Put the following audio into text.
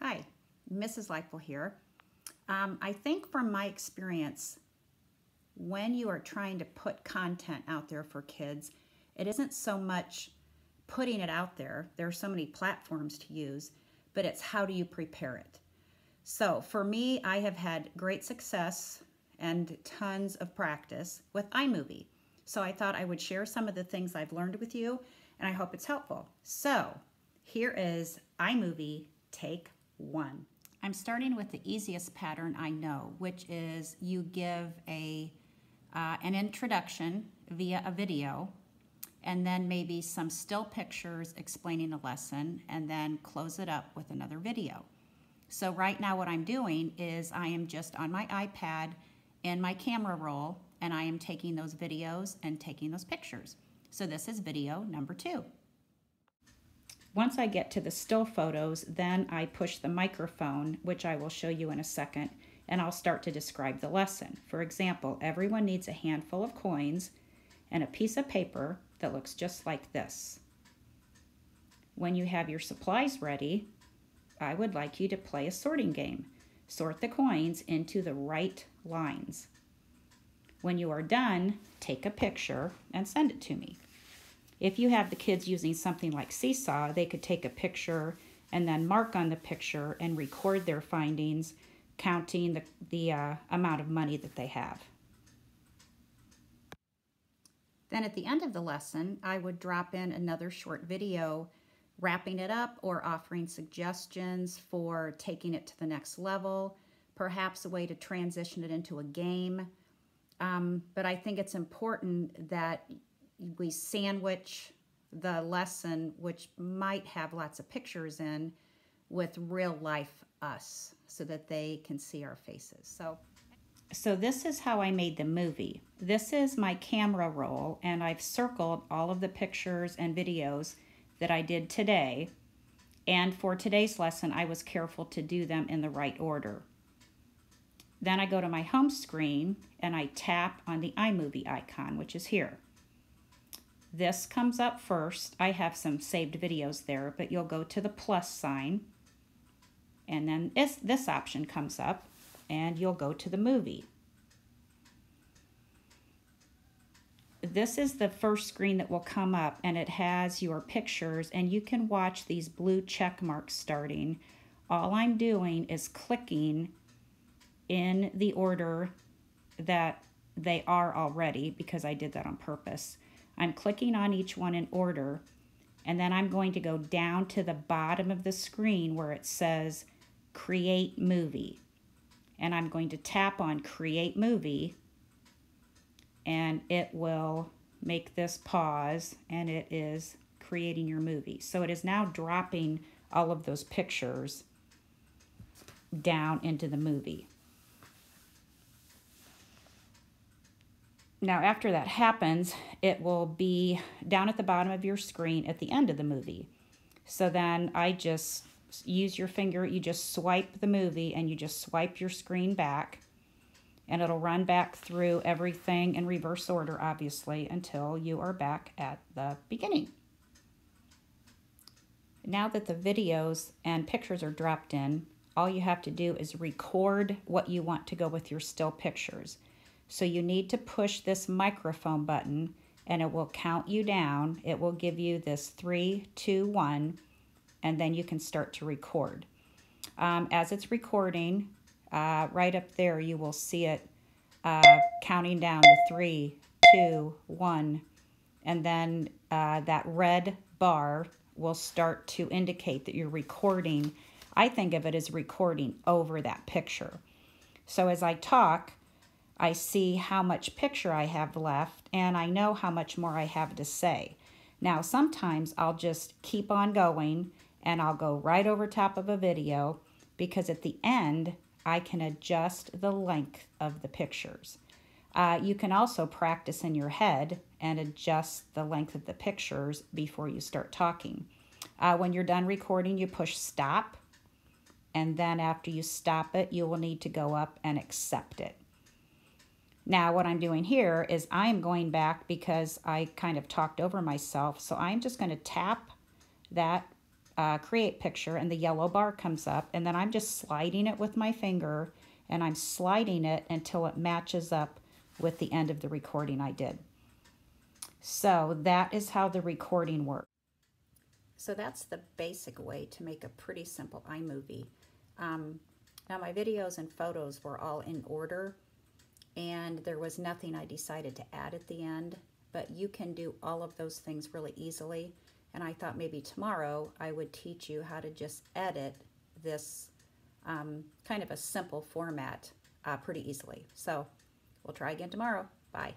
Hi, Mrs. Lightful here. I think from my experience, when you are trying to put content out there for kids, it isn't so much putting it out there. There are so many platforms to use, but it's how do you prepare it. So for me, I have had great success and tons of practice with iMovie. So I thought I would share some of the things I've learned with you, and I hope it's helpful. So here is iMovie Take 1. I'm starting with the easiest pattern I know, which is you give an introduction via a video, and then maybe some still pictures explaining the lesson, and then close it up with another video. So right now what I'm doing is I am just on my iPad in my camera roll, and I am taking those videos and taking those pictures. So this is video number 2. Once I get to the still photos, then I push the microphone, which I will show you in a second, and I'll start to describe the lesson. For example, everyone needs a handful of coins and a piece of paper that looks just like this. When you have your supplies ready, I would like you to play a sorting game. Sort the coins into the right lines. When you are done, take a picture and send it to me. If you have the kids using something like Seesaw, they could take a picture and then mark on the picture and record their findings, counting the amount of money that they have. Then at the end of the lesson, I would drop in another short video wrapping it up or offering suggestions for taking it to the next level, perhaps a way to transition it into a game. But I think it's important that we sandwich the lesson, which might have lots of pictures in, with real life us so that they can see our faces. So this is how I made the movie. This is my camera roll, and I've circled all of the pictures and videos that I did today. And for today's lesson, I was careful to do them in the right order. Then I go to my home screen and I tap on the iMovie icon, which is here. This comes up first. I have some saved videos there, but you'll go to the plus sign, and then this option comes up, and you'll go to the movie. This is the first screen that will come up, and it has your pictures, and you can watch these blue check marks starting. All I'm doing is clicking in the order that they are already, because I did that on purpose. I'm clicking on each one in order, and then I'm going to go down to the bottom of the screen where it says Create Movie. And I'm going to tap on Create Movie, and it will make this pause, and it is creating your movie. So it is now dropping all of those pictures down into the movie. Now, after that happens, it will be down at the bottom of your screen at the end of the movie. So then I just use your finger, you just swipe the movie, and you just swipe your screen back, and it'll run back through everything in reverse order, obviously, until you are back at the beginning. Now that the videos and pictures are dropped in, all you have to do is record what you want to go with your still pictures. So you need to push this microphone button, and it will count you down. It will give you this 3, 2, 1, and then you can start to record. As it's recording, right up there, you will see it counting down to 3, 2, 1, and then that red bar will start to indicate that you're recording. I think of it as recording over that picture. So as I talk, I see how much picture I have left, and I know how much more I have to say. Now, sometimes I'll just keep on going, and I'll go right over top of a video, because at the end, I can adjust the length of the pictures. You can also practice in your head and adjust the length of the pictures before you start talking. When you're done recording, you push stop, and then after you stop it, you will need to go up and accept it. Now, what I'm doing here is I'm going back because I kind of talked over myself, so I'm just going to tap that create picture, and the yellow bar comes up, and then I'm just sliding it with my finger, and I'm sliding it until it matches up with the end of the recording I did. So that is how the recording works. So that's the basic way to make a pretty simple iMovie. Now my videos and photos were all in order, and there was nothing I decided to add at the end, but you can do all of those things really easily. And I thought maybe tomorrow I would teach you how to just edit this kind of a simple format pretty easily. So we'll try again tomorrow. Bye.